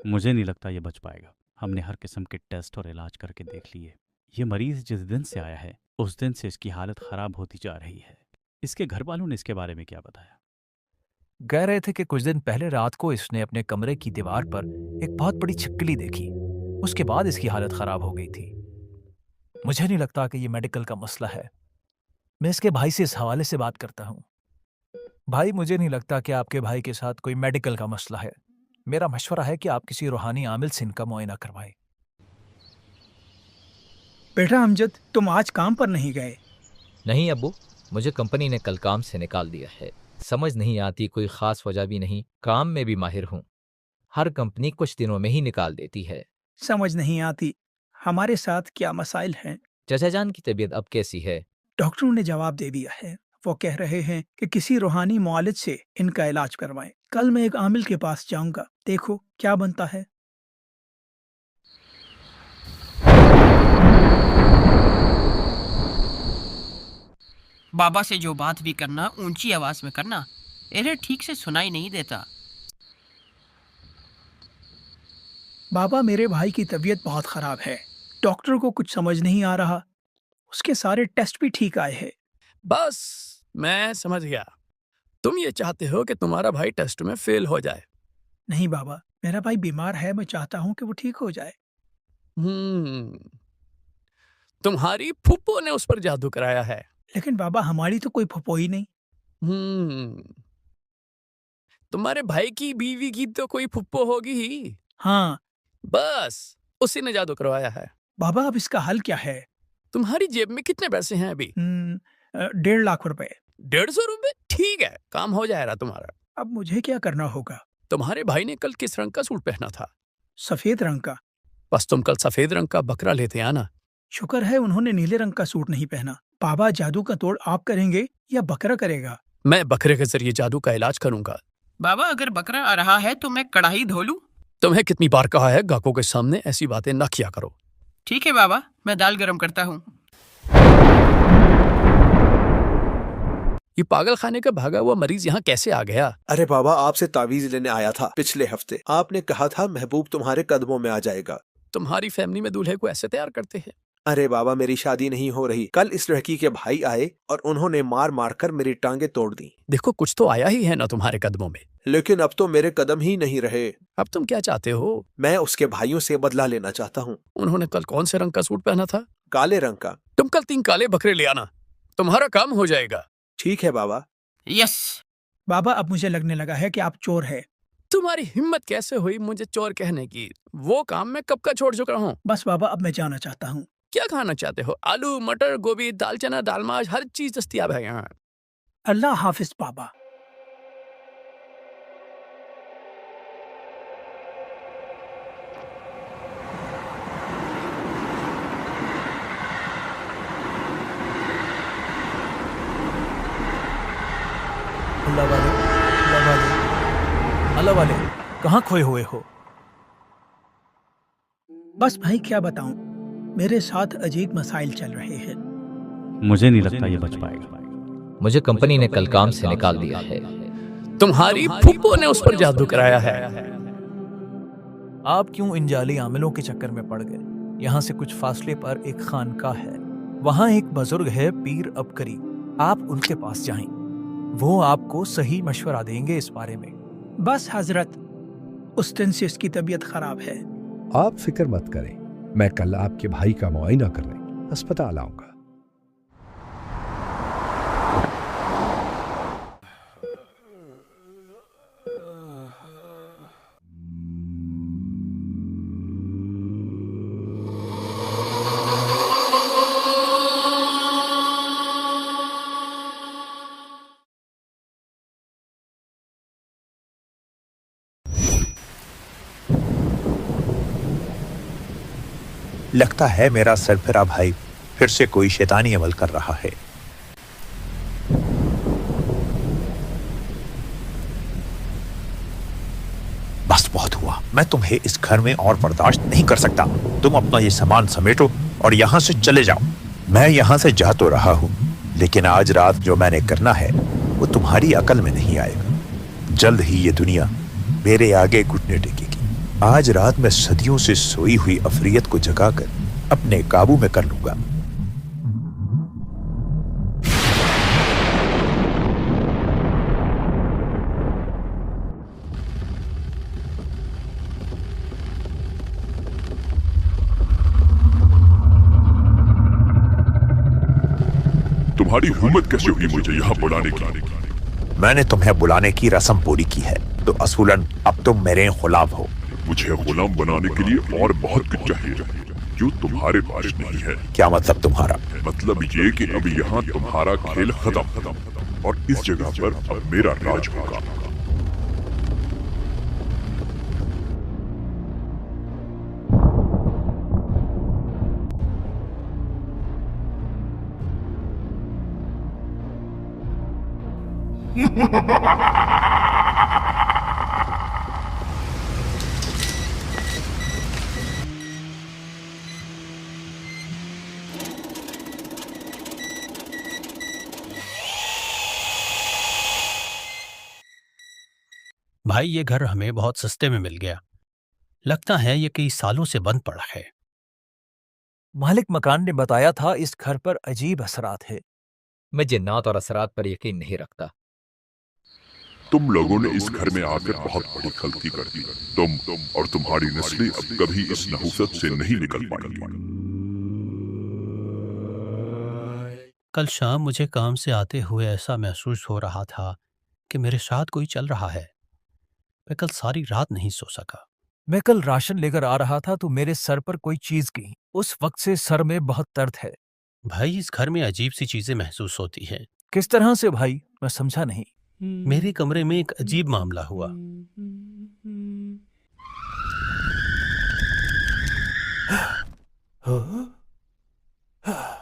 मुझे नहीं लगता ये बच पाएगा। हमने हर किस्म के टेस्ट और इलाज करके देख लिए। ये मरीज जिस दिन से आया है उस दिन से इसकी हालत खराब होती जा रही है। इसके घर वालों ने इसके बारे में क्या बताया? कह रहे थे कि कुछ दिन पहले रात को इसने अपने कमरे की दीवार पर एक बहुत बड़ी छिपकली देखी। उसके बाद इसकी हालत खराब हो गई थी। मुझे नहीं लगता कि ये मेडिकल का मसला है। मैं इसके भाई से इस हवाले से बात करता हूँ। भाई, मुझे नहीं लगता कि आपके भाई के साथ कोई मेडिकल का मसला है। मेरा मशवरा है कि आप किसी रूहानी आमिल से इनका मुआयना करवाएं। बेटा अमजद, तुम आज काम पर नहीं गए? नहीं अब्बू, मुझे कंपनी ने कल काम से निकाल दिया है। समझ नहीं आती, कोई खास वजह भी नहीं। काम में भी माहिर हूँ। हर कंपनी कुछ दिनों में ही निकाल देती है। समझ नहीं आती। हमारे साथ क्या मसाइल हैं? चचा जान की तबीयत अब कैसी है? डॉक्टरों ने जवाब दे दिया है। वो कह रहे हैं कि किसी रूहानी मुआलिज से इनका इलाज करवाएं। कल मैं एक आमिल के पास जाऊंगा, देखो क्या बनता है। बाबा से जो बात भी करना ऊंची आवाज में करना, इन्हें ठीक से सुनाई नहीं देता। बाबा, मेरे भाई की तबीयत बहुत खराब है। डॉक्टर को कुछ समझ नहीं आ रहा। उसके सारे टेस्ट भी ठीक आए हैं। बस मैं समझ गया। तुम ये चाहते हो कि तुम्हारा भाई टेस्ट में फेल हो जाए। नहीं बाबा, मेरा भाई बीमार है। मैं चाहता हूँ कि वो ठीक हो जाए। तुम्हारी फूफो ने उस पर जादू कराया है। लेकिन बाबा, हमारी तो कोई फुफो ही नहीं। तुम्हारे भाई की बीवी की तो कोई फूफो होगी ही। हाँ बस उसी ने जादू करवाया है। बाबा, अब इसका हल क्या है? तुम्हारी जेब में कितने पैसे हैं अभी? 1.5 लाख रुपए। 150 रुपए? ठीक है, काम हो जाएगा तुम्हारा। अब मुझे क्या करना होगा? तुम्हारे भाई ने कल किस रंग का सूट पहना था? सफेद रंग का। बस तुम कल सफेद रंग का बकरा लेते आना। शुक्र है उन्होंने नीले रंग का सूट नहीं पहना। बाबा, जादू का तोड़ आप करेंगे या बकरा करेगा? मैं बकरे के जरिए जादू का इलाज करूंगा। बाबा, अगर बकरा आ रहा है तो मैं कढ़ाई धो लूं? तुम्हें कितनी बार कहा है गाहकों के सामने ऐसी बातें न किया करो। ठीक है बाबा, मैं दाल गरम करता हूँ। ये पागल खाने का भागा हुआ मरीज यहाँ कैसे आ गया? अरे बाबा, आपसे तावीज लेने आया था पिछले हफ्ते। आपने कहा था महबूब तुम्हारे कदमों में आ जाएगा। तुम्हारी फैमिली में दूल्हे को ऐसे तैयार करते हैं? अरे बाबा, मेरी शादी नहीं हो रही। कल इस लड़की के भाई आए और उन्होंने मार मार कर मेरी टांगे तोड़ दी। देखो, कुछ तो आया ही है ना तुम्हारे कदमों में। लेकिन अब तो मेरे कदम ही नहीं रहे। अब तुम क्या चाहते हो? मैं उसके भाइयों से बदला लेना चाहता हूँ। उन्होंने कल कौन से रंग का सूट पहना था? काले रंग का। तुम कल 3 काले बकरे ले आना, तुम्हारा काम हो जाएगा। ठीक है बाबा। यस बाबा, अब मुझे लगने लगा है कि आप चोर है। तुम्हारी हिम्मत कैसे हुई मुझे चोर कहने की? वो काम मैं कब का छोड़ चुका हूँ। बस बाबा, अब मैं जाना चाहता हूँ। क्या खाना चाहते हो? आलू, मटर, गोभी, दाल चना, दाल माश, हर चीज दस्तयाब है यहाँ। अल्लाह हाफिज बाबा। अल्लाह वाले, अल्लाह वाले, अल्लाह वाले, कहाँ खोए हुए हो? बस भाई, क्या बताऊं, मेरे साथ अजीब मसाइल चल रहे हैं। मुझे नहीं लगता ये बच पाएगा। मुझे कंपनी ने कल काम से निकाल दिया है। तुम्हारी फूफो ने उस पर जादू कराया है। आप क्यों इन जाली आमिलों के चक्कर में पड़ गए? यहाँ से कुछ फासले पर एक खानका है। वहाँ एक बुजुर्ग है, पीर अबकरी। आप उनके पास जाएं। वो आपको सही मशवरा देंगे इस बारे में। बस हजरत, उस दिन से इसकी तबीयत खराब है। आप फिक्र मत करें, मैं कल आपके भाई का मुआयना करने अस्पताल आऊंगा। लगता है मेरा सरफिरा भाई फिर से कोई शैतानी अमल कर रहा है। बस बहुत हुआ, मैं तुम्हें इस घर में और बर्दाश्त नहीं कर सकता। तुम अपना ये सामान समेटो और यहाँ से चले जाओ। मैं यहाँ से जा तो रहा हूँ, लेकिन आज रात जो मैंने करना है वो तुम्हारी अकल में नहीं आएगा। जल्द ही ये दुनिया मेरे आगे घुटने टेकेगी। आज रात मैं सदियों से सोई हुई अफरियत को जगाकर अपने काबू में कर लूंगा। तुम्हारी हिम्मत कैसे हुई मुझे यहाँ बुलाने की? मैंने तुम्हें बुलाने की रस्म पूरी की है, तो असूलन अब तुम मेरे गुलाम हो। मुझे गुलाम बनाने के लिए और बहुत कुछ चाहिए जो तुम्हारे पास नहीं है। क्या मतलब तुम्हारा? मतलब ये कि अब यहाँ तुम्हारा खेल खत्म और इस जगह पर अब मेरा राज होगा। भाई ये घर हमें बहुत सस्ते में मिल गया। लगता है ये कई सालों से बंद पड़ा है। मालिक मकान ने बताया था इस घर पर अजीब असरात है। मैं जिन्नात और असरात पर यकीन नहीं रखता। तुम लोगों ने इस घर में आकर बहुत बड़ी गलती कर दी। तुम और तुम्हारी नस्लें अब कभी इस नहुसत से नहीं निकल पाएंगी। कल शाम मुझे काम से आते हुए ऐसा महसूस हो रहा था कि मेरे साथ कोई चल रहा है। मैं कल सारी रात नहीं सो सका। मैं कल राशन लेकर आ रहा था तो मेरे सर पर कोई चीज गिरी। उस वक्त से सर में बहुत दर्द है। भाई इस घर में अजीब सी चीजें महसूस होती हैं। किस तरह से भाई? मैं समझा नहीं। मेरे कमरे में एक अजीब मामला हुआ।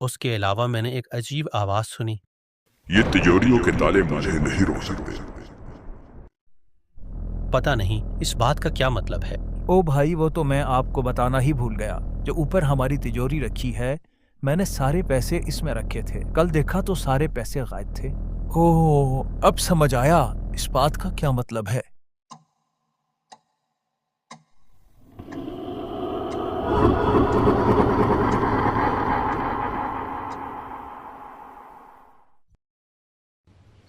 उसके अलावा मैंने एक अजीब आवाज सुनी। ये तिजोरियों के ताले मुझे नहीं रोक सकते। पता नहीं इस बात का क्या मतलब है। ओ भाई वो तो मैं आपको बताना ही भूल गया। जो ऊपर हमारी तिजोरी रखी है, मैंने सारे पैसे इसमें रखे थे। कल देखा तो सारे पैसे गायब थे। ओह अब समझ आया इस बात का क्या मतलब है।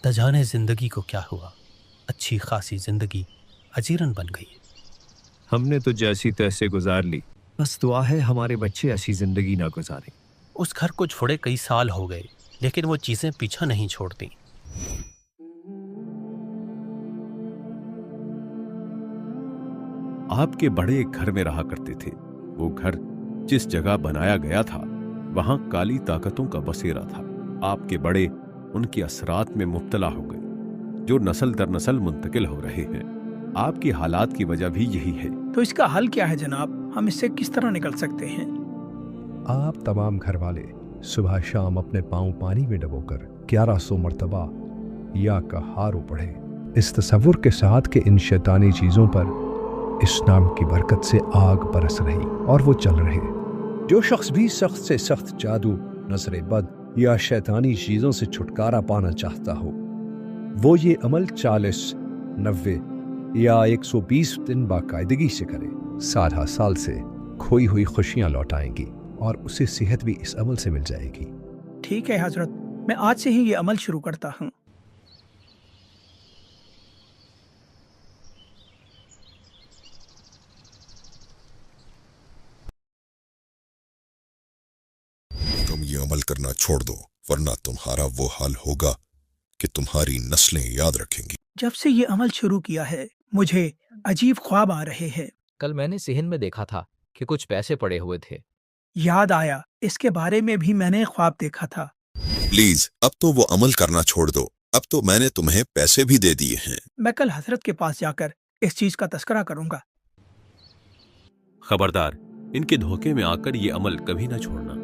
न जाने जिंदगी को क्या हुआ। अच्छी खासी जिंदगी अजीरन बन गई। हमने तो जैसी तैसे गुजार ली। बस दुआ है हमारे बच्चे ऐसी जिंदगी ना गुजारें। उस घर को छोड़े कई साल हो गए, लेकिन वो चीजें पीछा नहीं छोड़ती। आपके बड़े एक घर में रहा करते थे। वो घर जिस जगह बनाया गया था वहां काली ताकतों का बसेरा था। आपके बड़े उनके असरात में मुब्तला हो गए जो नस्ल दर नस्ल मुंतकिल हो रहे हैं। आपकी हालात की वजह भी यही है। तो इसका हल क्या है जनाब? हम इससे किस तरह निकल सकते हैं? आप तमाम घर वाले सुबह शाम अपने पांव पानी में डबोकर 1100 मरतबा या कहारो पढ़े, इस तसव्वुर के साथ कि इन शैतानी चीजों पर इस नाम की बरकत से आग बरस रही और वो चल रहे। जो शख्स भी सख्त से सख्त जादू, नजर बद या शैतानी चीजों से छुटकारा पाना चाहता हो, वो ये अमल 40, 90 या 120 दिन बाकायदगी से करे। साल साल से खोई हुई खुशियां लौट आएंगी और उसे सेहत भी इस अमल से मिल जाएगी। ठीक है हजरत, मैं आज से ही ये अमल शुरू करता हूँ। तुम ये अमल करना छोड़ दो, वरना तुम्हारा वो हाल होगा कि तुम्हारी नस्लें याद रखेंगी। जब से ये अमल शुरू किया है मुझे अजीब ख्वाब आ रहे हैं। कल मैंने सिहन में देखा था कि कुछ पैसे पड़े हुए थे। याद आया, इसके बारे में भी मैंने ख्वाब देखा था। प्लीज अब तो वो अमल करना छोड़ दो। अब तो मैंने तुम्हें पैसे भी दे दिए हैं। मैं कल हजरत के पास जाकर इस चीज का तस्करा करूंगा। खबरदार, इनके धोखे में आकर ये अमल कभी ना छोड़ना।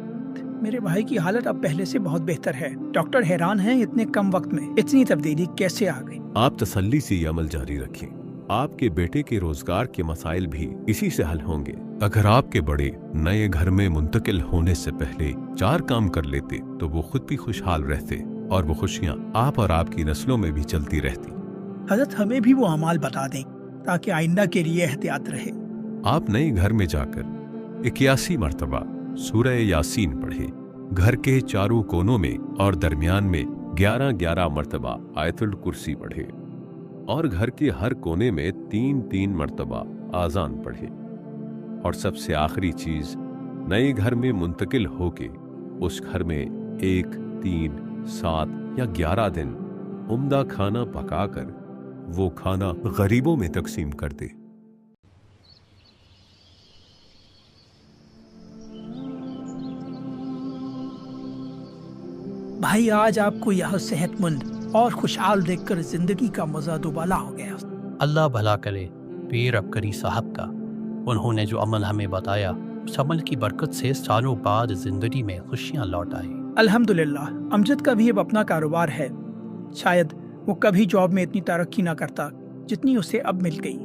मेरे भाई की हालत अब पहले से बहुत बेहतर है। डॉक्टर हैरान हैं इतने कम वक्त में इतनी तब्दीली कैसे आ गई। आप तसल्ली से ये अमल जारी रखें। आपके बेटे के रोजगार के मसाइल भी इसी से हल होंगे। अगर आपके बड़े नए घर में मुंतकिल होने से पहले 4 काम कर लेते तो वो खुद भी खुशहाल रहते और वो खुशियां आप और आपकी नस्लों में भी चलती रहती। हजरत हमें भी वो अमाल बता दें ताकि आइंदा के लिए एहतियात रहे। आप नए घर में जाकर 81 मर्तबा सूरह यासीन पढ़े। घर के चारों कोनों में और दरमियान में 11-11 मर्तबा आयतुल कुर्सी पढ़े और घर के हर कोने में 3-3 मर्तबा आजान पढ़े। और सबसे आखिरी चीज, नए घर में मुंतकिल होके उस घर में 1, 3, 7 या 11 दिन उम्दा खाना पकाकर वो खाना गरीबों में तकसीम कर दे। भाई, आज आपको यह सेहतमंद और खुशहाल देखकर जिंदगी का मजा दुबाला हो गया। अल्लाह भला करे पीर अबकरी साहब का। उन्होंने जो अमल हमें बताया, उस अमल की बरकत से सालों बाद जिंदगी में खुशियां लौट आई। अल्हम्दुलिल्लाह। अमजद का भी अब अपना कारोबार है। शायद वो कभी जॉब में इतनी तरक्की ना करता जितनी उसे अब मिल गई।